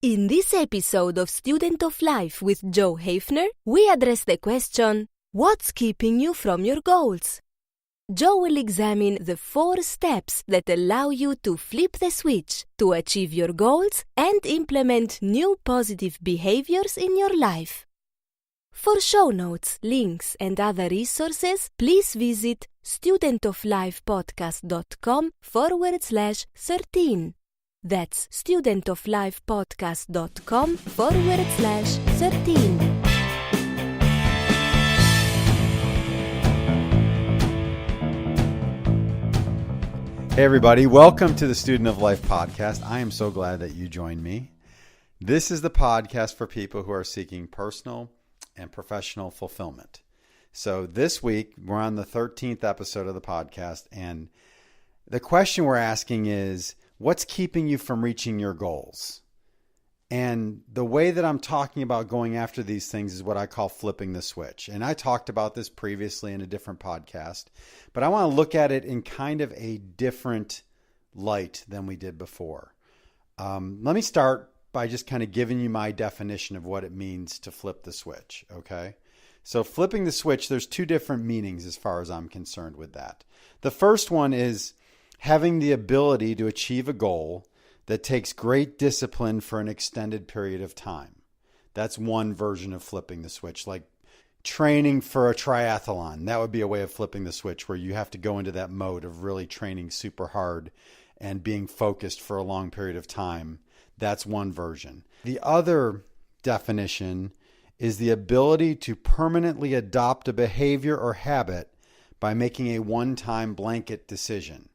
In this episode of Student of Life with Joe Hafner, we address the question, what's keeping you from your goals? Joe will examine the 4 steps that allow you to flip the switch to achieve your goals and implement new positive behaviors in your life. For show notes, links, and other resources, please visit studentoflifepodcast.com/13. That's studentoflifepodcast.com/13. Hey everybody, welcome to the Student of Life podcast. I am so glad that you joined me. This is the podcast for people who are seeking personal and professional fulfillment. So this week, we're on the 13th episode of the podcast, and the question we're asking is, what's keeping you from reaching your goals? And the way that I'm talking about going after these things is what I call flipping the switch. And I talked about this previously in a different podcast, but I want to look at it in kind of a different light than we did before. Let me start by just kind of giving you my definition of what it means to flip the switch, okay? So flipping the switch, there's 2 different meanings as far as I'm concerned with that. The first one is having the ability to achieve a goal that takes great discipline for an extended period of time. That's one version of flipping the switch, like training for a triathlon. That would be a way of flipping the switch where you have to go into that mode of really training super hard and being focused for a long period of time. That's one version. The other definition is the ability to permanently adopt a behavior or habit by making a one-time blanket decision.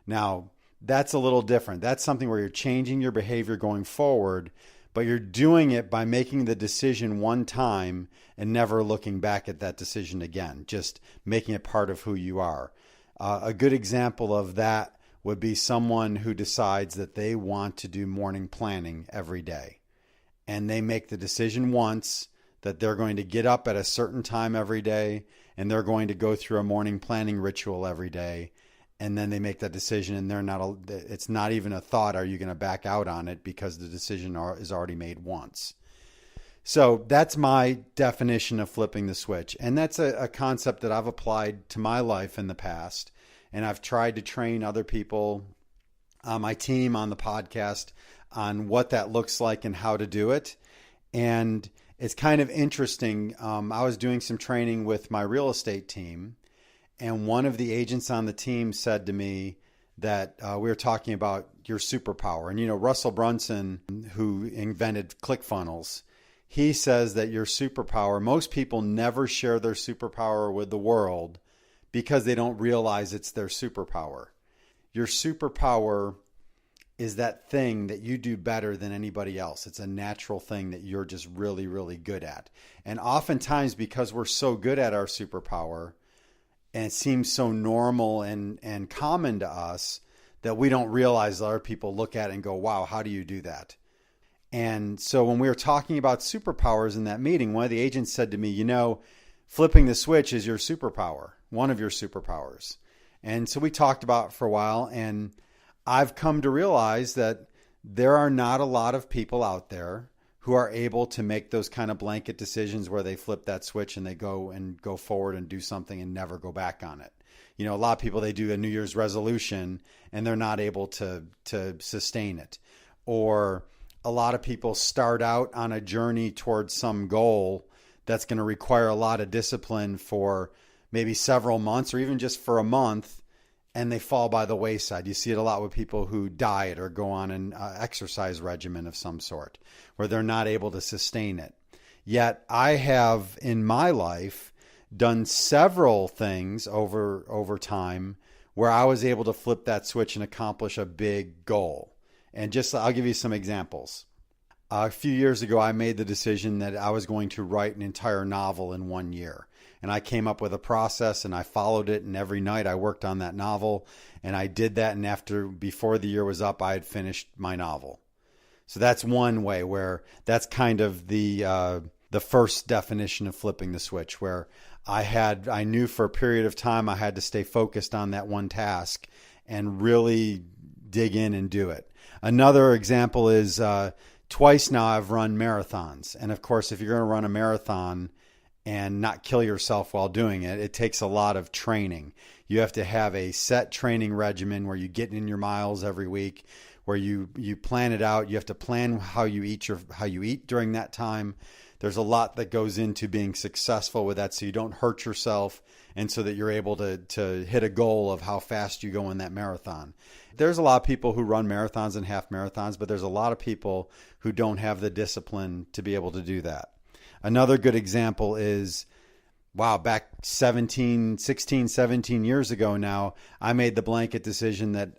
Now, that's a little different. That's something where you're changing your behavior going forward, but you're doing it by making the decision one time and never looking back at that decision again, just making it part of who you are. A good example of that would be someone who decides that they want to do morning planning every day. And they make the decision once that they're going to get up at a certain time every day, and they're going to go through a morning planning ritual every day. And then they make that decision, and it's not even a thought, are you going to back out on it, because the decision is already made once. So that's my definition of flipping the switch. And that's a concept that I've applied to my life in the past. And I've tried to train other people on my team, on the podcast, on what that looks like and how to do it. And it's kind of interesting. I was doing some training with my real estate team, and one of the agents on the team said to me that we were talking about your superpower. And, Russell Brunson, who invented ClickFunnels, he says that your superpower, most people never share their superpower with the world because they don't realize it's their superpower. Your superpower is that thing that you do better than anybody else. It's a natural thing that you're just really, really good at. And oftentimes, because we're so good at our superpower, and it seems so normal and common to us, that we don't realize that other people look at it and go, wow, how do you do that? And so when we were talking about superpowers in that meeting, one of the agents said to me, flipping the switch is your superpower, one of your superpowers. And so we talked about it for a while, and I've come to realize that there are not a lot of people out there who are able to make those kind of blanket decisions where they flip that switch and they go forward and do something and never go back on it. A lot of people, they do a New Year's resolution and they're not able to sustain it. Or a lot of people start out on a journey towards some goal that's going to require a lot of discipline for maybe several months or even just for a month, and they fall by the wayside. You see it a lot with people who diet or go on an exercise regimen of some sort, where they're not able to sustain it. Yet I have in my life done several things over time where I was able to flip that switch and accomplish a big goal. And I'll give you some examples. A few years ago, I made the decision that I was going to write an entire novel in 1 year. And I came up with a process and I followed it. And every night I worked on that novel, and I did that. And before the year was up, I had finished my novel. So that's one way where that's kind of the first definition of flipping the switch, where I knew for a period of time I had to stay focused on that one task and really dig in and do it. Another example is twice now I've run marathons. And of course, if you're going to run a marathon and not kill yourself while doing it, it takes a lot of training. You have to have a set training regimen where you get in your miles every week, where you plan it out. You have to plan how you eat during that time. There's a lot that goes into being successful with that, so you don't hurt yourself, and so that you're able to hit a goal of how fast you go in that marathon. There's a lot of people who run marathons and half marathons, but there's a lot of people who don't have the discipline to be able to do that. Another good example is, back 16, 17 years ago now, I made the blanket decision that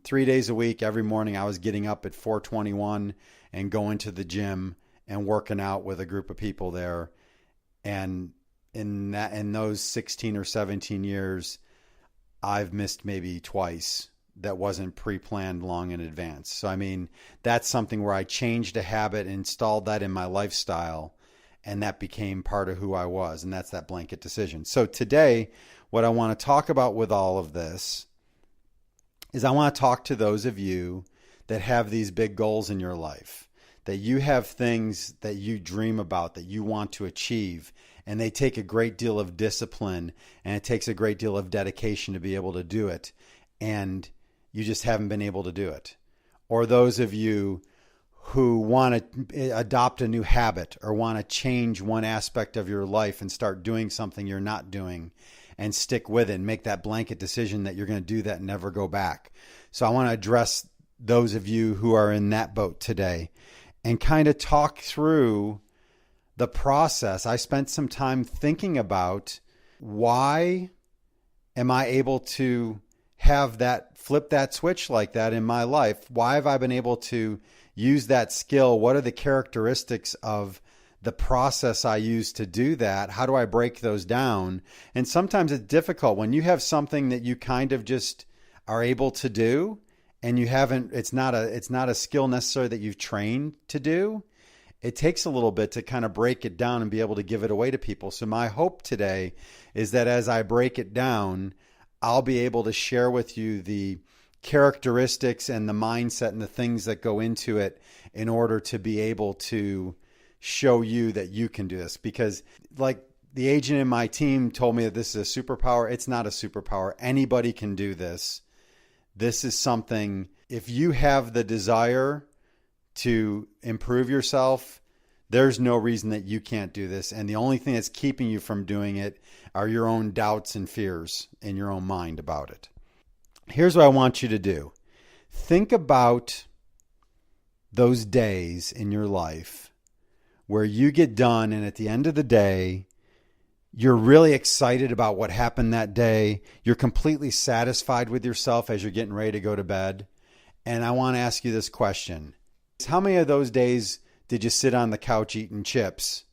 3 days a week, every morning, I was getting up at 4:21 and going to the gym and working out with a group of people there. And in those 16 or 17 years, I've missed maybe twice. That wasn't pre-planned long in advance. So, I mean, that's something where I changed a habit, installed that in my lifestyle, and that became part of who I was. And that's that blanket decision. So today, what I want to talk about with all of this is I want to talk to those of you that have these big goals in your life, that you have things that you dream about, that you want to achieve, and they take a great deal of discipline, and it takes a great deal of dedication to be able to do it. And you just haven't been able to do it. Or those of you who want to adopt a new habit or want to change one aspect of your life and start doing something you're not doing and stick with it and make that blanket decision that you're going to do that and never go back. So I want to address those of you who are in that boat today and kind of talk through the process. I spent some time thinking about, why am I able to have that, flip that switch like that in my life? Why have I been able to use that skill? What are the characteristics of the process I use to do that? How do I break those down? And sometimes it's difficult when you have something that you kind of just are able to do and you haven't, it's not a skill necessarily that you've trained to do. It takes a little bit to kind of break it down and be able to give it away to people. So my hope today is that as I break it down, I'll be able to share with you the characteristics and the mindset and the things that go into it in order to be able to show you that you can do this. Because like the agent in my team told me that this is a superpower. It's not a superpower. Anybody can do this. This is something, if you have the desire to improve yourself, there's no reason that you can't do this. And the only thing that's keeping you from doing it are your own doubts and fears in your own mind about it. Here's what I want you to do. Think about those days in your life where you get done and at the end of the day, you're really excited about what happened that day. You're completely satisfied with yourself as you're getting ready to go to bed. And I want to ask you this question. How many of those days did you sit on the couch eating chips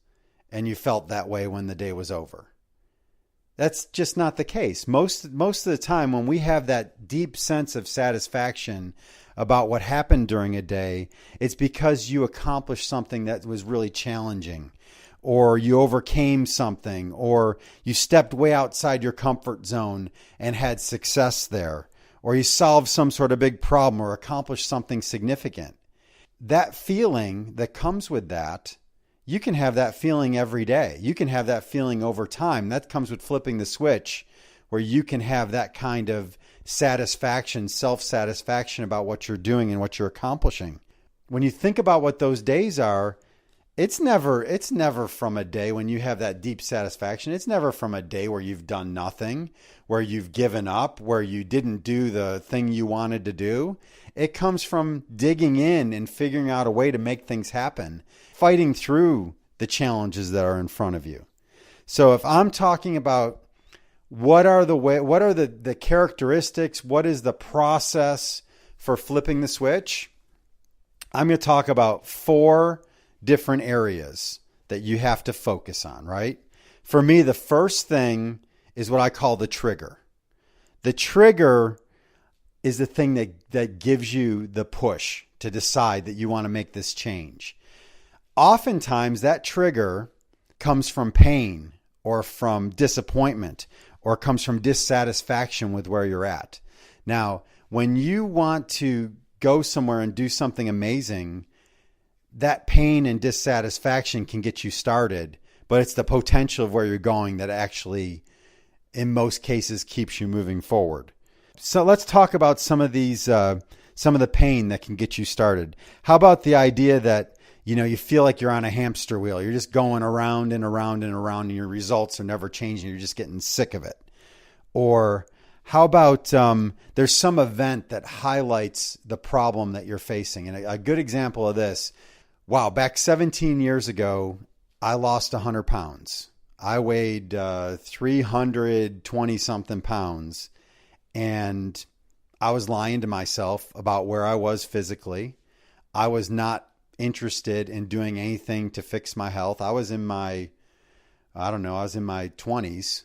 and you felt that way when the day was over? That's just not the case. Most of the time when we have that deep sense of satisfaction about what happened during a day, it's because you accomplished something that was really challenging, or you overcame something, or you stepped way outside your comfort zone and had success there, or you solved some sort of big problem or accomplished something significant. That feeling that comes with that, you can have that feeling every day. You can have that feeling over time. That comes with flipping the switch, where you can have that kind of satisfaction, self-satisfaction about what you're doing and what you're accomplishing. When you think about what those days are, it's never from a day when you have that deep satisfaction. It's never from a day where you've done nothing, where you've given up, where you didn't do the thing you wanted to do. It comes from digging in and figuring out a way to make things happen, fighting through the challenges that are in front of you. So if I'm talking about what are the characteristics, what is the process for flipping the switch, I'm going to talk about 4 different areas that you have to focus on, right? For me, the first thing is what I call the trigger. The trigger is the thing that gives you the push to decide that you want to make this change. Oftentimes, that trigger comes from pain or from disappointment or comes from dissatisfaction with where you're at. Now, when you want to go somewhere and do something amazing, that pain and dissatisfaction can get you started, but it's the potential of where you're going that actually, in most cases, keeps you moving forward. So let's talk about some of these, some of the pain that can get you started. How about the idea that, you feel like you're on a hamster wheel. You're just going around and around and around, and your results are never changing. You're just getting sick of it. Or how about there's some event that highlights the problem that you're facing? And a good example of this, back 17 years ago, I lost 100 pounds. I weighed 320 something pounds, and I was lying to myself about where I was physically. I was not interested in doing anything to fix my health. I was in my 20s,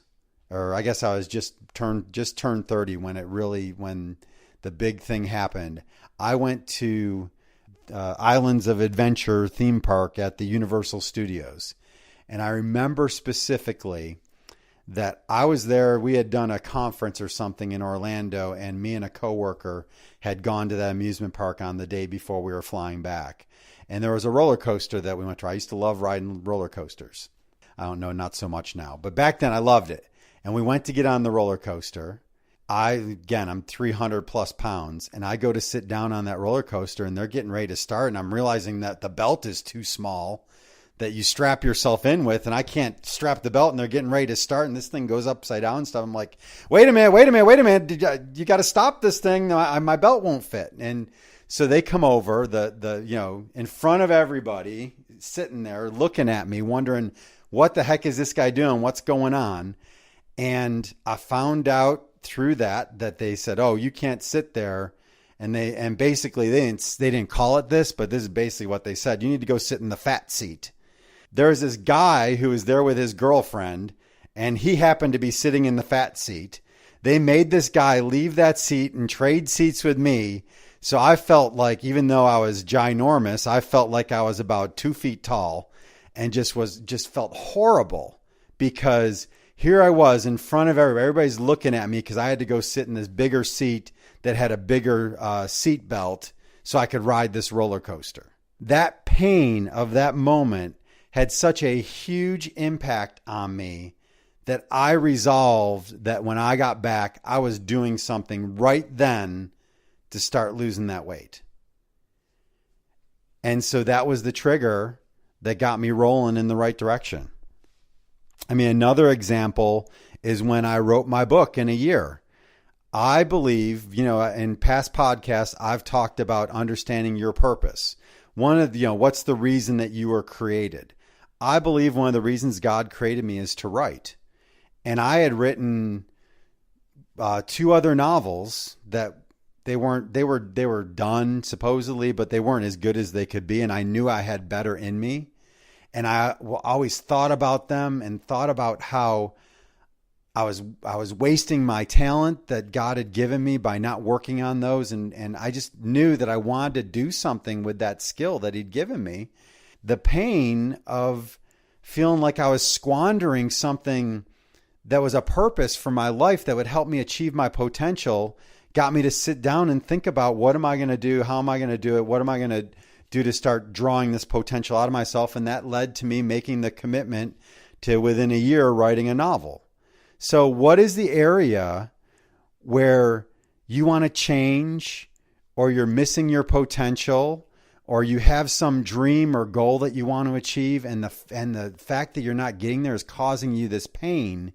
or I guess I was just turned 30 when the big thing happened. I went to Islands of Adventure theme park at the Universal Studios. And I remember specifically that I was there. We had done a conference or something in Orlando, and me and a coworker had gone to that amusement park on the day before we were flying back. And there was a roller coaster that we went to. I used to love riding roller coasters. I don't know, not so much now. But back then I loved it. And we went to get on the roller coaster. I'm 300 plus pounds, and I go to sit down on that roller coaster, and they're getting ready to start. And I'm realizing that the belt is too small that you strap yourself in with, and I can't strap the belt, and they're getting ready to start, and this thing goes upside down and stuff. I'm like, wait a minute. You got to stop this thing. My belt won't fit. And so they come over in front of everybody, sitting there looking at me, wondering, what the heck is this guy doing? What's going on? And I found out through that they said, oh, you can't sit there. And basically they didn't call it this, but this is basically what they said. You need to go sit in the fat seat. There's this guy who was there with his girlfriend, and he happened to be sitting in the fat seat. They made this guy leave that seat and trade seats with me. So I felt like, even though I was ginormous, I felt like I was about 2 feet tall, and just felt horrible, because here I was in front of everybody. Everybody's looking at me because I had to go sit in this bigger seat that had a bigger seat belt so I could ride this roller coaster. That pain of that moment had such a huge impact on me that I resolved that when I got back, I was doing something right then to start losing that weight. And so that was the trigger that got me rolling in the right direction. I mean, another example is when I wrote my book in a year. I believe, in past podcasts, I've talked about understanding your purpose. One of the, what's the reason that you were created? I believe one of the reasons God created me is to write. And I had written 2 other novels that they were done supposedly, but they weren't as good as they could be. And I knew I had better in me. And I always thought about them and thought about how I was wasting my talent that God had given me by not working on those. And I just knew that I wanted to do something with that skill that he'd given me. The pain of feeling like I was squandering something that was a purpose for my life that would help me achieve my potential got me to sit down and think about, what am I going to do? How am I going to do it? What am I going to do to start drawing this potential out of myself? And that led to me making the commitment to, within a year, writing a novel. So what is the area where you want to change, or you're missing your potential, or you have some dream or goal that you want to achieve, and the fact that you're not getting there is causing you this pain?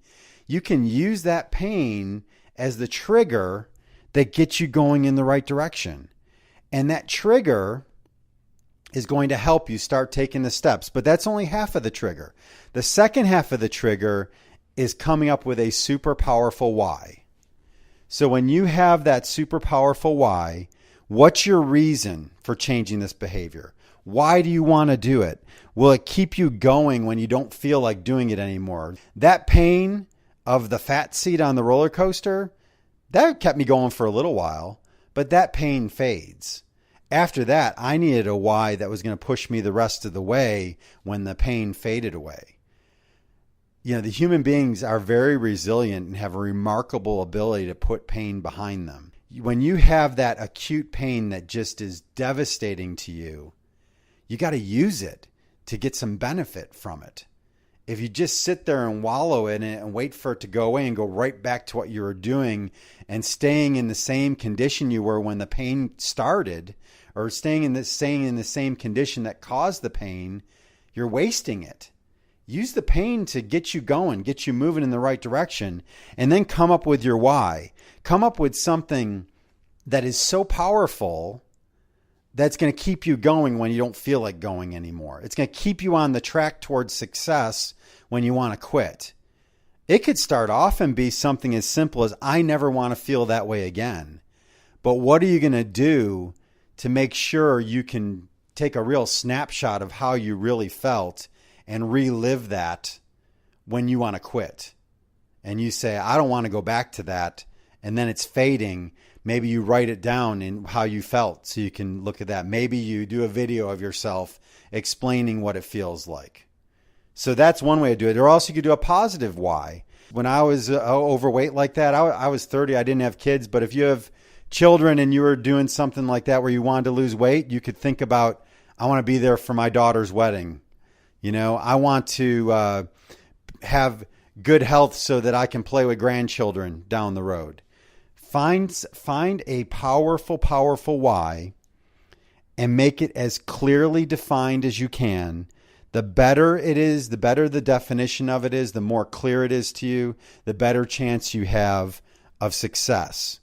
You can use that pain as the trigger that gets you going in the right direction. And that trigger is going to help you start taking the steps. But that's only half of the trigger. The second half of the trigger is coming up with a super powerful why. So when you have that super powerful why, what's your reason for changing this behavior? Why do you want to do it? Will it keep you going when you don't feel like doing it anymore? That pain of the fat seat on the roller coaster, that kept me going for a little while, but that pain fades. After that, I needed a why that was going to push me the rest of the way when the pain faded away. The human beings are very resilient and have a remarkable ability to put pain behind them. When you have that acute pain that just is devastating to you, You got to use it to get some benefit from it. If you just sit there and wallow in it and wait for it to go away and go right back to what you were doing and staying in the same condition you were when the pain started, or staying in the same condition that caused the pain, you're wasting it. Use the pain to get you going, get you moving in the right direction, and then come up with your why. Come up with something that is so powerful that's going to keep you going when you don't feel like going anymore. It's going to keep you on the track towards success when you want to quit. It could start off and be something as simple as, I never want to feel that way again. But what are you going to do to make sure you can take a real snapshot of how you really felt and relive that when you want to quit? And you say, I don't want to go back to that. And then it's fading. Maybe you write it down in how you felt so you can look at that. Maybe you do a video of yourself explaining what it feels like. So that's one way to do it. Or also you could do a positive why. When I was overweight like that, I was 30. I didn't have kids. But if you have children and you were doing something like that where you wanted to lose weight, you could think about, I want to be there for my daughter's wedding. I want to have good health so that I can play with grandchildren down the road. Find a powerful why and make it as clearly defined as you can. The better it is, the better the definition of it is, the more clear it is to you, the better chance you have of success.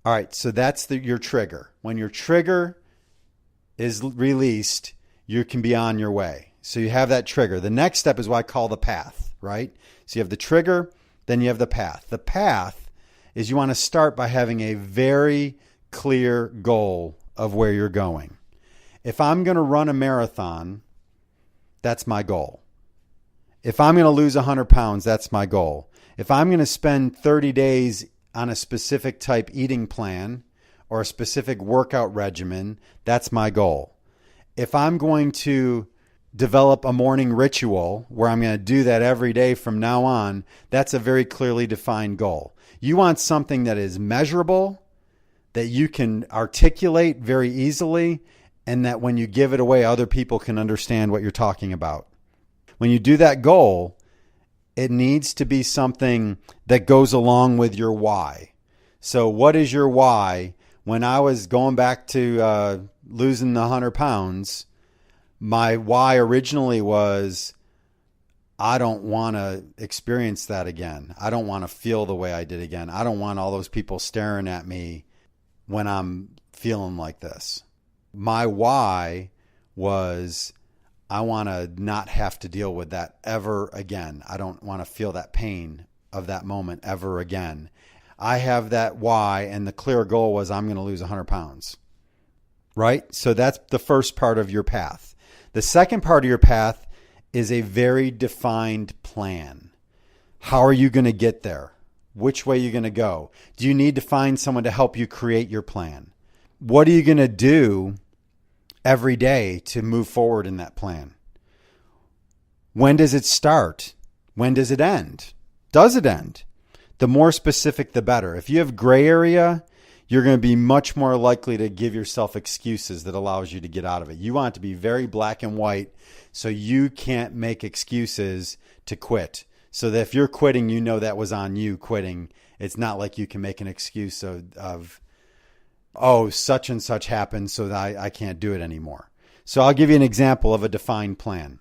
All right, so that's your trigger. When your trigger is released, you can be on your way. So you have that trigger. The next step is what I call the path, right? So you have the trigger, then you have the path. The path is you want to start by having a very clear goal of where you're going. If I'm going to run a marathon, that's my goal. If I'm going to lose 100 pounds, that's my goal. If I'm going to spend 30 days on a specific type eating plan or a specific workout regimen, that's my goal. If I'm going to develop a morning ritual where I'm going to do that every day from now on, that's a very clearly defined goal. You want something that is measurable, that you can articulate very easily, and that when you give it away, other people can understand what you're talking about. When you do that goal, it needs to be something that goes along with your why. So what is your why? When I was going back to losing the 100 pounds, my why originally was, I don't want to experience that again. I don't want to feel the way I did again. I don't want all those people staring at me when I'm feeling like this. My why was, I want to not have to deal with that ever again. I don't want to feel that pain of that moment ever again. I have that why, and the clear goal was, I'm going to lose 100 pounds. Right? So that's the first part of your path. The second part of your path is a very defined plan. How are you going to get there? Which way are you going to go? Do you need to find someone to help you create your plan? What are you going to do every day to move forward in that plan? When does it start? When does it end? Does it end? The more specific, the better. If you have gray area, you're going to be much more likely to give yourself excuses that allows you to get out of it. You want it to be very black and white so you can't make excuses to quit. So that if you're quitting, you know that was on you quitting. It's not like you can make an excuse of oh, such and such happened so that I can't do it anymore. So I'll give you an example of a defined plan.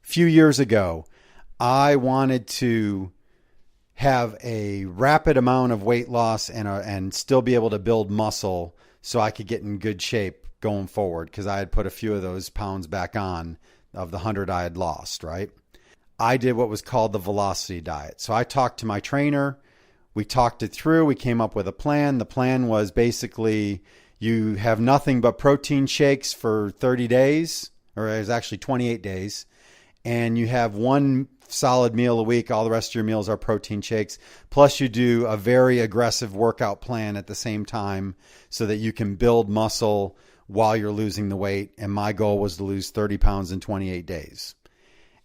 A few years ago, I wanted to have a rapid amount of weight loss and still be able to build muscle so I could get in good shape going forward, because I had put a few of those pounds back on of the 100 I had lost, right? I did what was called the velocity diet. So I talked to my trainer. We talked it through. We came up with a plan. The plan was basically you have nothing but protein shakes for 30 days, or it was actually 28 days, and you have one solid meal a week. All the rest of your meals are protein shakes. Plus you do a very aggressive workout plan at the same time so that you can build muscle while you're losing the weight. And my goal was to lose 30 pounds in 28 days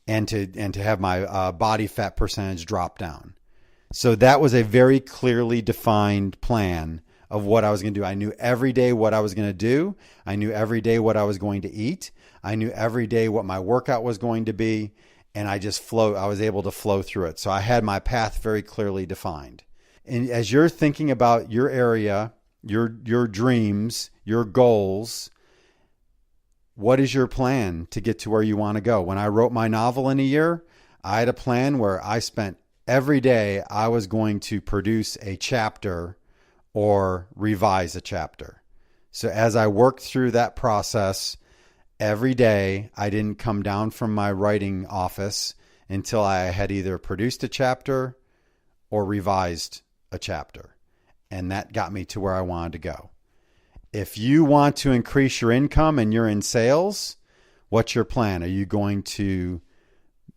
and to have my body fat percentage drop down. So that was a very clearly defined plan of what I was going to do. I knew every day what I was going to do. I knew every day what I was going to eat. I knew every day what my workout was going to be. And I was able to flow through it. So I had my path very clearly defined. And as you're thinking about your area, your dreams, your goals, what is your plan to get to where you want to go? When I wrote my novel in a year, I had a plan where I spent every day I was going to produce a chapter or revise a chapter. So as I worked through that process, every day I didn't come down from my writing office until I had either produced a chapter or revised a chapter. And that got me to where I wanted to go. If you want to increase your income and you're in sales, what's your plan? Are you going to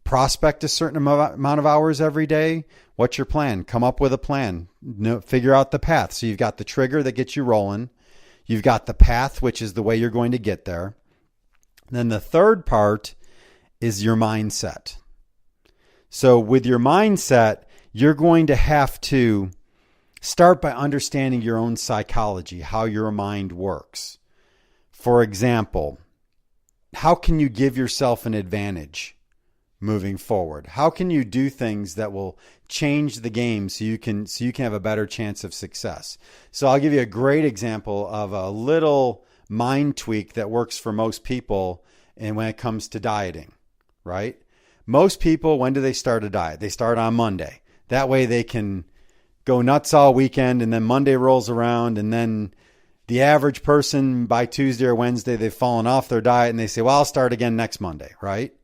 prospect a certain amount of hours every day? What's your plan? Come up with a plan. Figure out the path. So you've got the trigger that gets you rolling. You've got the path, which is the way you're going to get there. Then the third part is your mindset. So with your mindset, you're going to have to start by understanding your own psychology, how your mind works. For example, how can you give yourself an advantage moving forward? How can you do things that will change the game so you can have a better chance of success? So I'll give you a great example of a little mind tweak that works for most people and when it comes to dieting, right? Most people, when do they start a diet? They start on Monday. That way they can go nuts all weekend, and then Monday rolls around, and then the average person by Tuesday or Wednesday, they've fallen off their diet and they say, well, I'll start again next Monday, right?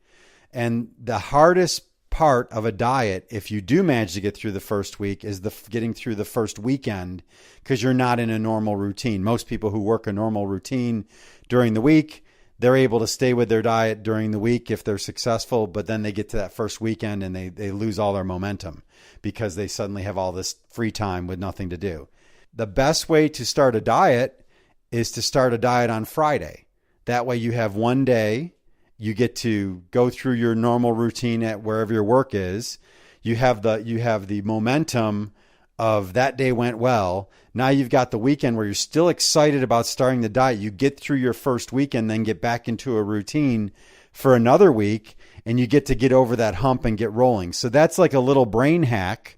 And the hardest part of a diet, if you do manage to get through the first week, is getting through the first weekend, because you're not in a normal routine. Most people who work a normal routine during the week, they're able to stay with their diet during the week if they're successful, but then they get to that first weekend and they lose all their momentum because they suddenly have all this free time with nothing to do. The best way to start a diet is to start a diet on Friday. That way you have one day, you get to go through your normal routine at wherever your work is. You have the momentum of that day went well. Now you've got the weekend where you're still excited about starting the diet. You get through your first weekend, then get back into a routine for another week, and you get over that hump and get rolling. So that's like a little brain hack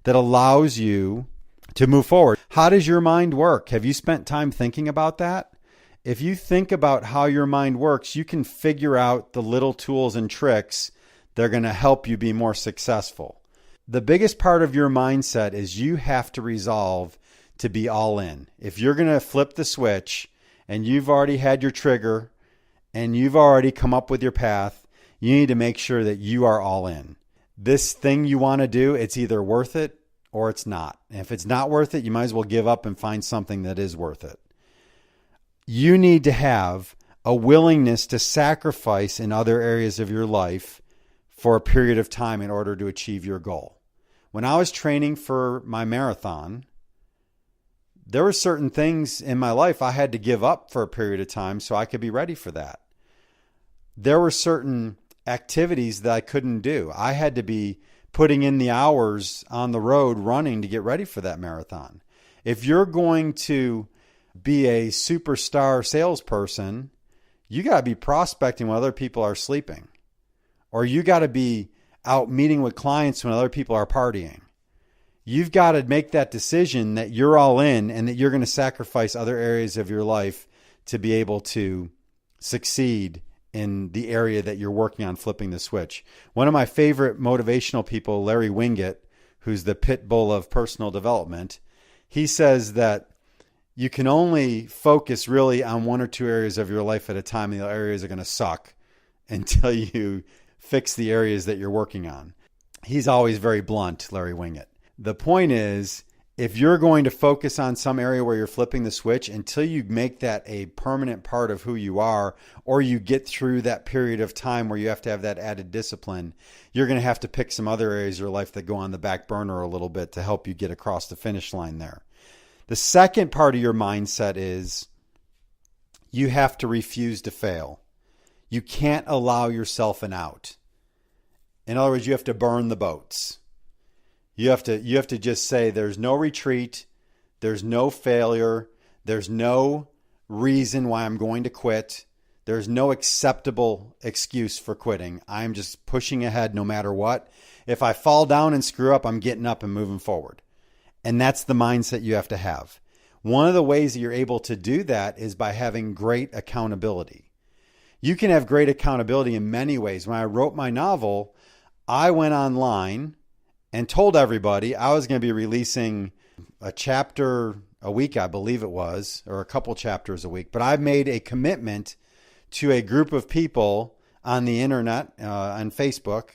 that allows you to move forward. How does your mind work? Have you spent time thinking about that? If you think about how your mind works, you can figure out the little tools and tricks that are going to help you be more successful. The biggest part of your mindset is you have to resolve to be all in. If you're going to flip the switch and you've already had your trigger and you've already come up with your path, you need to make sure that you are all in. This thing you want to do, it's either worth it or it's not. And if it's not worth it, you might as well give up and find something that is worth it. You need to have a willingness to sacrifice in other areas of your life for a period of time in order to achieve your goal. When I was training for my marathon, there were certain things in my life I had to give up for a period of time so I could be ready for that. There were certain activities that I couldn't do. I had to be putting in the hours on the road running to get ready for that marathon. If you're going to be a superstar salesperson, you got to be prospecting when other people are sleeping. Or you got to be out meeting with clients when other people are partying. You've got to make that decision that you're all in and that you're going to sacrifice other areas of your life to be able to succeed in the area that you're working on flipping the switch. One of my favorite motivational people, Larry Winget, who's the pit bull of personal development, he says that you can only focus really on one or two areas of your life at a time, and the other areas are going to suck until you fix the areas that you're working on. He's always very blunt, Larry Winget. The point is, if you're going to focus on some area where you're flipping the switch, until you make that a permanent part of who you are, or you get through that period of time where you have to have that added discipline, you're going to have to pick some other areas of your life that go on the back burner a little bit to help you get across the finish line there. The second part of your mindset is you have to refuse to fail. You can't allow yourself an out. In other words, you have to burn the boats. You have to just say there's no retreat, There's no failure. There's no reason why I'm going to quit. There's no acceptable excuse for quitting. I'm just pushing ahead no matter what. If I fall down and screw up, I'm getting up and moving forward. And that's the mindset you have to have. One of the ways that you're able to do that is by having great accountability. You can have great accountability in many ways. When I wrote my novel, I went online and told everybody I was going to be releasing a chapter a week, I believe it was, or a couple chapters a week. But I've made a commitment to a group of people on the internet, on Facebook,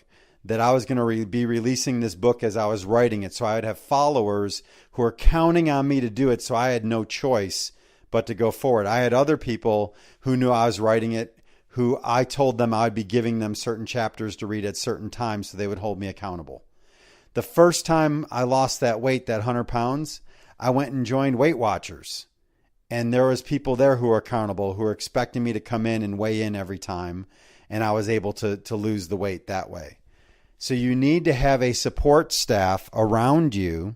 that I was going to be releasing this book as I was writing it. So I would have followers who were counting on me to do it. So I had no choice but to go forward. I had other people who knew I was writing it, who I told them I would be giving them certain chapters to read at certain times so they would hold me accountable. The first time I lost that weight, that 100 pounds, I went and joined Weight Watchers. And there was people there who were accountable, who were expecting me to come in and weigh in every time. And I was able to lose the weight that way. So you need to have a support staff around you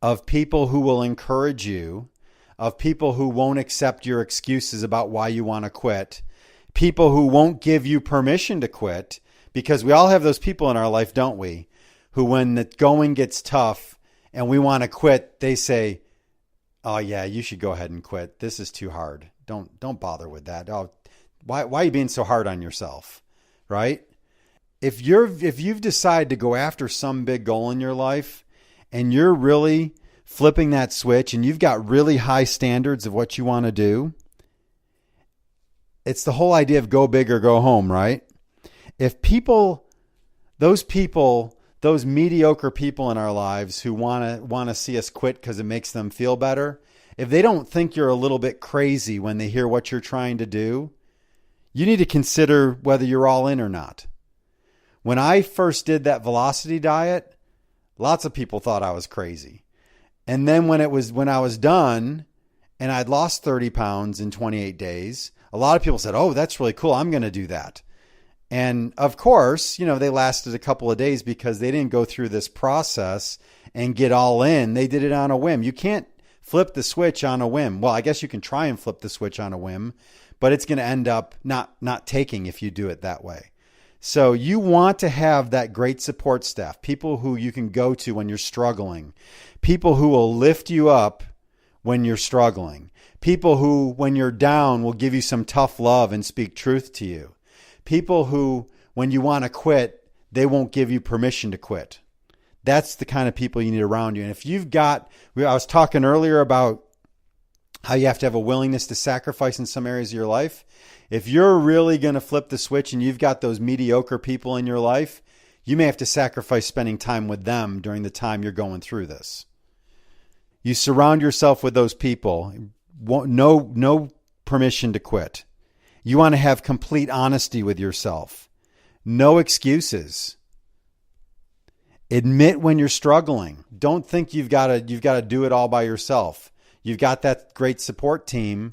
of people who will encourage you, of people who won't accept your excuses about why you want to quit, people who won't give you permission to quit, because we all have those people in our life, don't we? Who, when the going gets tough and we want to quit, they say, "Oh yeah, you should go ahead and quit. This is too hard. Don't bother with that. Oh, why are you being so hard on yourself?" Right? If you've decided to go after some big goal in your life and you're really flipping that switch and you've got really high standards of what you want to do, it's the whole idea of go big or go home, right? If those mediocre people in our lives who want to see us quit because it makes them feel better, if they don't think you're a little bit crazy when they hear what you're trying to do, you need to consider whether you're all in or not. When I first did that velocity diet, lots of people thought I was crazy. And then when I was done and I'd lost 30 pounds in 28 days, a lot of people said, "Oh, that's really cool. I'm going to do that." And of course, they lasted a couple of days because they didn't go through this process and get all in. They did it on a whim. You can't flip the switch on a whim. Well, I guess you can try and flip the switch on a whim, but it's going to end up not taking if you do it that way. So you want to have that great support staff, people who you can go to when you're struggling, people who will lift you up when you're struggling, people who, when you're down, will give you some tough love and speak truth to you, people who, when you want to quit, they won't give you permission to quit. That's the kind of people you need around you. And if I was talking earlier about how you have to have a willingness to sacrifice in some areas of your life. If you're really going to flip the switch and you've got those mediocre people in your life, you may have to sacrifice spending time with them during the time you're going through this. You surround yourself with those people. No permission to quit. You want to have complete honesty with yourself. No excuses. Admit when you're struggling. Don't think you've got to do it all by yourself. You've got that great support team.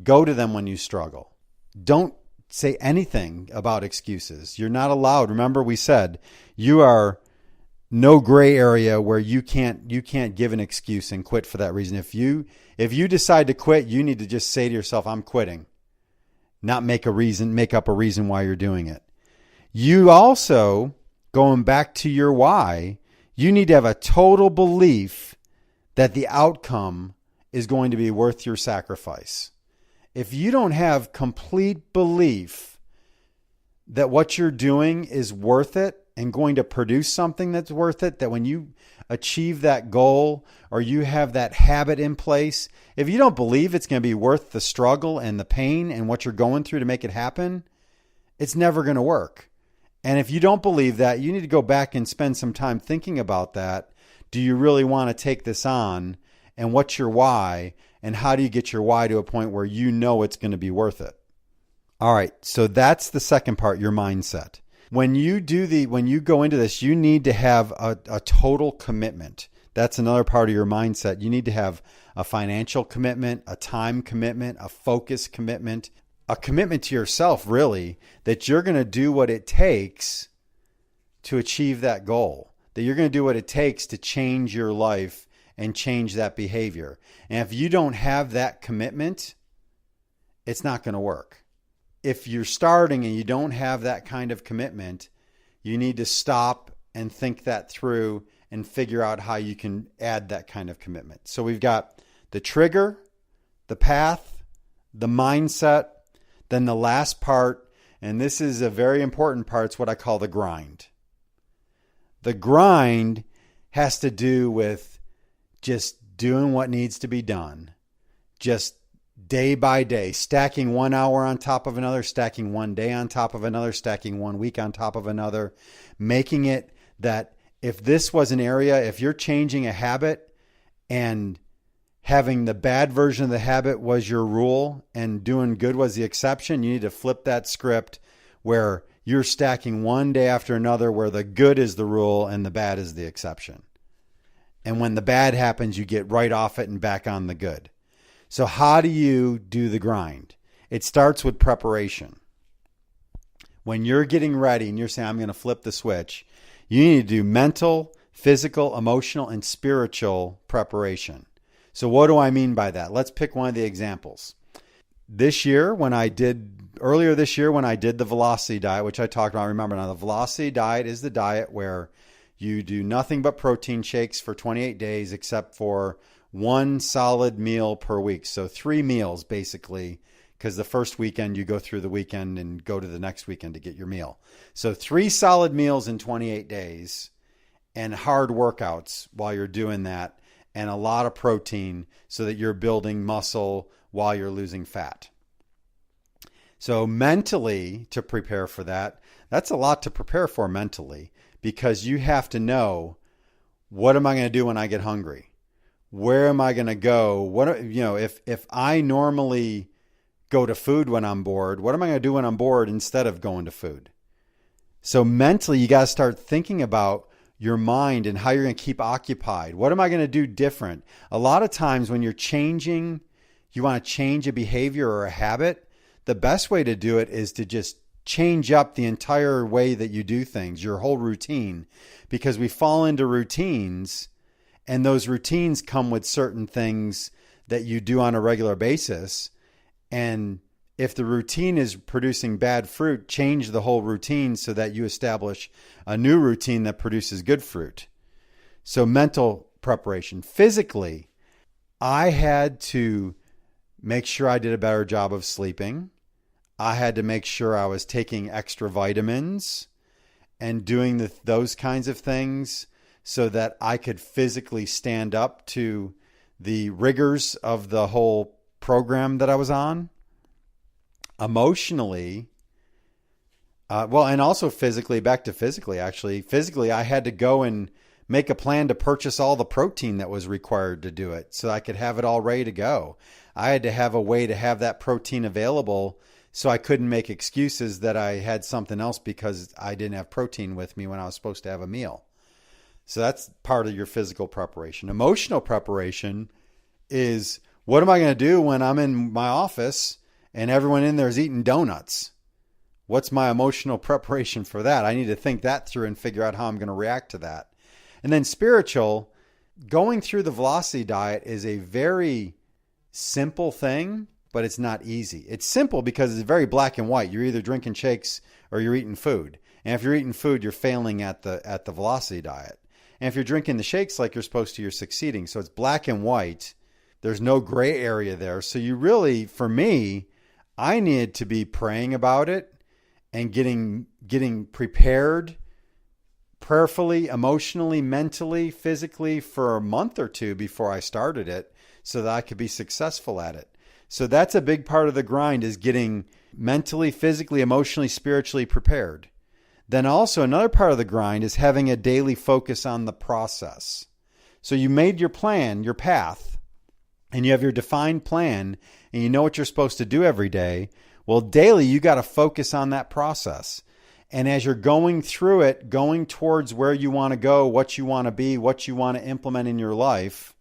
Go to them when you struggle. Don't say anything about excuses. You're not allowed. Remember, we said you are no gray area where you can't give an excuse and quit for that reason. If you decide to quit, you need to just say to yourself, "I'm quitting." Not make up a reason why you're doing it. You also, going back to your why, you need to have a total belief that the outcome is going to be worth your sacrifice. If you don't have complete belief that what you're doing is worth it and going to produce something that's worth it, that when you achieve that goal or you have that habit in place, if you don't believe it's going to be worth the struggle and the pain and what you're going through to make it happen, it's never going to work. And if you don't believe that, you need to go back and spend some time thinking about that. Do you really want to take this on? And what's your why? And how do you get your why to a point where you know it's going to be worth it? All right, so that's the second part, your mindset. When you go into this, you need to have a total commitment. That's another part of your mindset. You need to have a financial commitment, a time commitment, a focus commitment, a commitment to yourself, really, that you're going to do what it takes to achieve that goal, that you're going to do what it takes to change your life and change that behavior. And if you don't have that commitment, it's not going to work. If you're starting and you don't have that kind of commitment, you need to stop and think that through and figure out how you can add that kind of commitment. So we've got the trigger, the path, the mindset, then the last part, and this is a very important part, it's what I call the grind. The grind has to do with just doing what needs to be done, just day by day, stacking 1 hour on top of another, stacking 1 day on top of another, stacking 1 week on top of another, making it that if this was an area, if you're changing a habit and having the bad version of the habit was your rule and doing good was the exception, you need to flip that script where you're stacking one day after another where the good is the rule and the bad is the exception. And when the bad happens, you get right off it and back on the good. So how do you do the grind? It starts with preparation. When you're getting ready and you're saying, I'm going to flip the switch, you need to do mental, physical, emotional, and spiritual preparation. So what do I mean by that? Let's pick one of the examples. Earlier this year when I did the velocity diet, which I talked about, remember now the velocity diet is the diet where you do nothing but protein shakes for 28 days except for one solid meal per week. So 3 meals basically, because the first weekend you go through the weekend and go to the next weekend to get your meal. So 3 solid meals in 28 days and hard workouts while you're doing that and a lot of protein so that you're building muscle while you're losing fat. So mentally, to prepare for that, that's a lot to prepare for mentally because you have to know, what am I going to do when I get hungry? Where am I going to go? If I normally go to food when I'm bored, what am I going to do when I'm bored instead of going to food? So mentally, you got to start thinking about your mind and how you're going to keep occupied. What am I going to do different? A lot of times when you're changing, you want to change a behavior or a habit, the best way to do it is to just change up the entire way that you do things, your whole routine, because we fall into routines and those routines come with certain things that you do on a regular basis. And if the routine is producing bad fruit, change the whole routine so that you establish a new routine that produces good fruit. So mental preparation. Physically, I had to make sure I did a better job of sleeping. I had to make sure I was taking extra vitamins and doing those kinds of things so that I could physically stand up to the rigors of the whole program that I was on. Emotionally, and also physically, back to physically, actually. Physically, I had to go and make a plan to purchase all the protein that was required to do it so I could have it all ready to go. I had to have a way to have that protein available so I couldn't make excuses that I had something else because I didn't have protein with me when I was supposed to have a meal. So that's part of your physical preparation. Emotional preparation is, what am I going to do when I'm in my office and everyone in there is eating donuts? What's my emotional preparation for that? I need to think that through and figure out how I'm going to react to that. And then spiritual, going through the velocity diet is a very simple thing, but it's not easy. It's simple because it's very black and white. You're either drinking shakes or you're eating food. And if you're eating food, you're failing at the velocity diet. And if you're drinking the shakes like you're supposed to, you're succeeding. So it's black and white. There's no gray area there. So you really, for me, I needed to be praying about it and getting prepared prayerfully, emotionally, mentally, physically for a month or two before I started it so that I could be successful at it. So that's a big part of the grind, is getting mentally, physically, emotionally, spiritually prepared. Then also another part of the grind is having a daily focus on the process. So you made your plan, your path, and you have your defined plan and you know what you're supposed to do every day. Well, daily, you got to focus on that process. And as you're going through it, going towards where you want to go, what you want to be, what you want to implement in your life,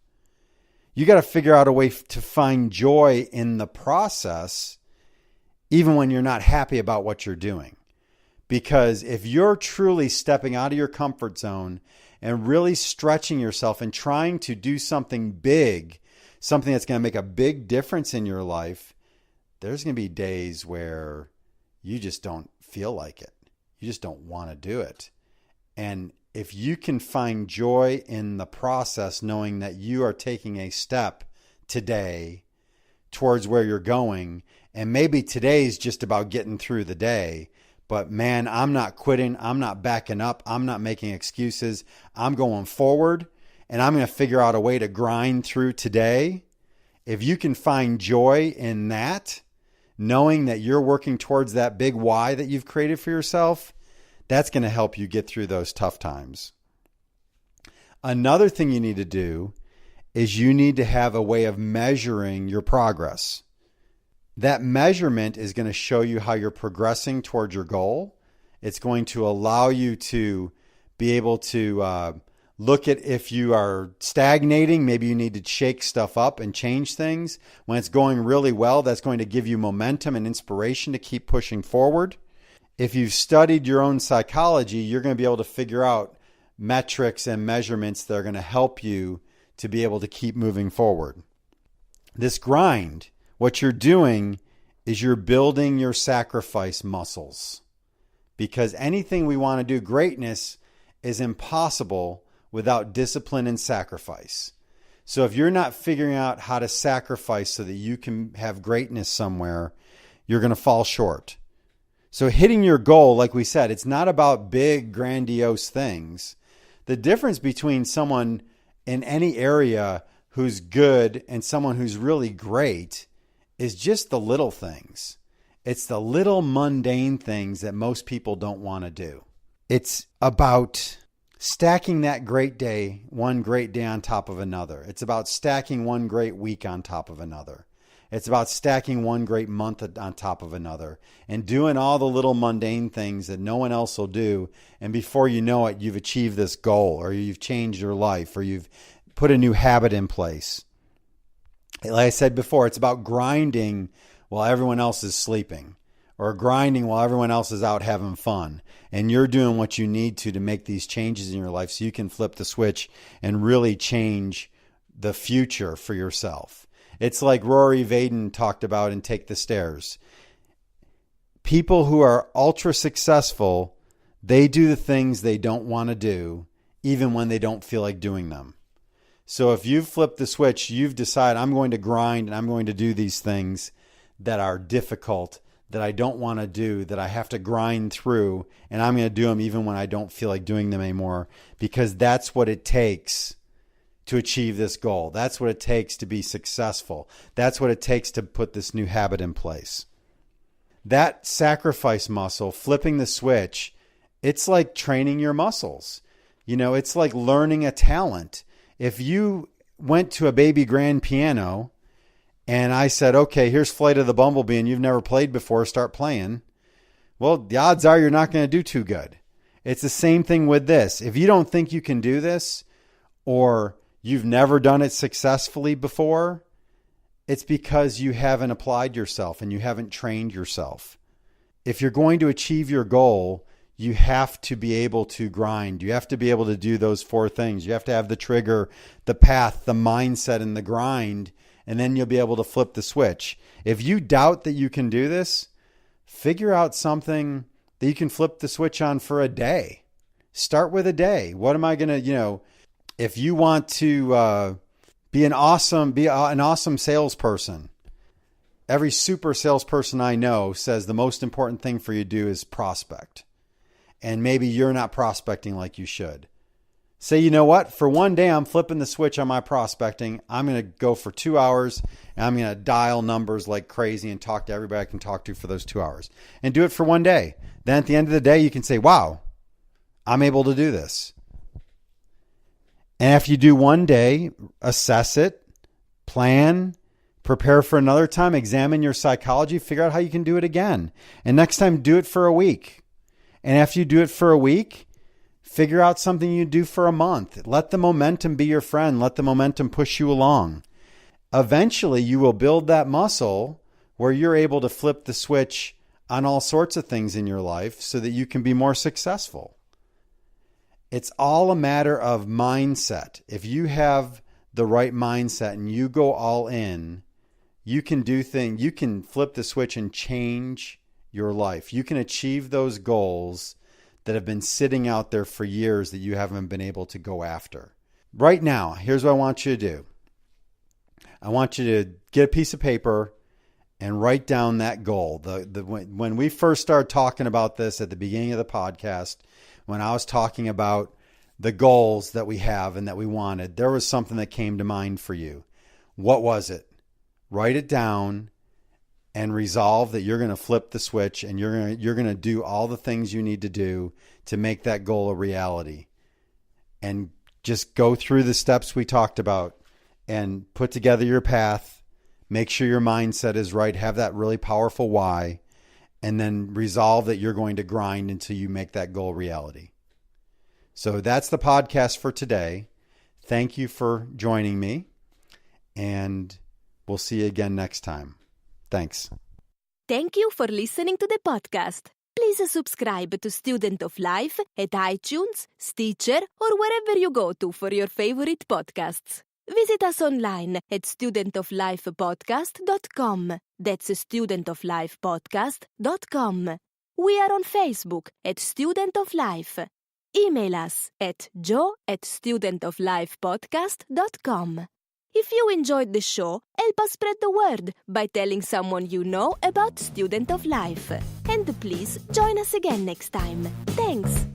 you got to figure out a way to find joy in the process, even when you're not happy about what you're doing. Because if you're truly stepping out of your comfort zone and really stretching yourself and trying to do something big, something that's going to make a big difference in your life, there's going to be days where you just don't feel like it. You just don't want to do it. And if you can find joy in the process, knowing that you are taking a step today towards where you're going, and maybe today's just about getting through the day, but man, I'm not quitting. I'm not backing up. I'm not making excuses. I'm going forward, and I'm going to figure out a way to grind through today. If you can find joy in that, knowing that you're working towards that big why that you've created for yourself, that's going to help you get through those tough times. Another thing you need to do is you need to have a way of measuring your progress. That measurement is going to show you how you're progressing towards your goal. It's going to allow you to be able to look at if you are stagnating. Maybe you need to shake stuff up and change things. When it's going really well, that's going to give you momentum and inspiration to keep pushing forward. If you've studied your own psychology, you're going to be able to figure out metrics and measurements that are going to help you to be able to keep moving forward. This grind, what you're doing is you're building your sacrifice muscles. Because anything we want to do, greatness is impossible without discipline and sacrifice. So if you're not figuring out how to sacrifice so that you can have greatness somewhere, you're going to fall short. So hitting your goal, like we said, it's not about big, grandiose things. The difference between someone in any area who's good and someone who's really great is just the little things. It's the little mundane things that most people don't want to do. It's about stacking that great day, one great day on top of another. It's about stacking one great week on top of another. It's about stacking one great month on top of another and doing all the little mundane things that no one else will do. And before you know it, you've achieved this goal, or you've changed your life, or you've put a new habit in place. Like I said before, it's about grinding while everyone else is sleeping, or grinding while everyone else is out having fun. And you're doing what you need to make these changes in your life so you can flip the switch and really change the future for yourself. It's like Rory Vaden talked about in Take the Stairs. People who are ultra successful, they do the things they don't want to do, even when they don't feel like doing them. So if you've flipped the switch, you've decided, I'm going to grind and I'm going to do these things that are difficult, that I don't want to do, that I have to grind through, and I'm going to do them even when I don't feel like doing them anymore, because that's what it takes to achieve this goal. That's what it takes to be successful. That's what it takes to put this new habit in place. That sacrifice muscle, flipping the switch, it's like training your muscles. You know, it's like learning a talent. If you went to a baby grand piano and I said, okay, here's Flight of the Bumblebee and you've never played before, start playing. Well, the odds are you're not going to do too good. It's the same thing with this. If you don't think you can do this, or you've never done it successfully before, it's because you haven't applied yourself and you haven't trained yourself. If you're going to achieve your goal, you have to be able to grind. You have to be able to do those 4 things. You have to have the trigger, the path, the mindset, and the grind, and then you'll be able to flip the switch. If you doubt that you can do this, figure out something that you can flip the switch on for a day. Start with a day. What am I going to, if you want to be an awesome salesperson, every super salesperson I know says the most important thing for you to do is prospect. And maybe you're not prospecting like you should. Say, you know what? For one day, I'm flipping the switch on my prospecting. I'm going to go for 2 hours and I'm going to dial numbers like crazy and talk to everybody I can talk to for those 2 hours. And do it for one day. Then at the end of the day, you can say, wow, I'm able to do this. And after you do one day, assess it, plan, prepare for another time, examine your psychology, figure out how you can do it again. And next time, do it for a week. And after you do it for a week, figure out something you do for a month. Let the momentum be your friend. Let the momentum push you along. Eventually, you will build that muscle where you're able to flip the switch on all sorts of things in your life so that you can be more successful. It's all a matter of mindset. If you have the right mindset and you go all in, you can do things, you can flip the switch and change your life. You can achieve those goals that have been sitting out there for years that you haven't been able to go after. Right now, here's what I want you to do. I want you to get a piece of paper and write down that goal. When we first started talking about this at the beginning of the podcast, when I was talking about the goals that we have and that we wanted, there was something that came to mind for you. What was it? Write it down and resolve that you're going to flip the switch and you're going to do all the things you need to do to make that goal a reality. And just go through the steps we talked about and put together your path. Make sure your mindset is right. Have that really powerful why. And then resolve that you're going to grind until you make that goal reality. So that's the podcast for today. Thank you for joining me. And we'll see you again next time. Thanks. Thank you for listening to the podcast. Please subscribe to Student of Life at iTunes, Stitcher, or wherever you go to for your favorite podcasts. Visit us online at studentoflifepodcast.com. That's studentoflifepodcast.com. We are on Facebook at Student of Life. Email us at joe@studentoflifepodcast.com. If you enjoyed the show, help us spread the word by telling someone you know about Student of Life. And please join us again next time. Thanks!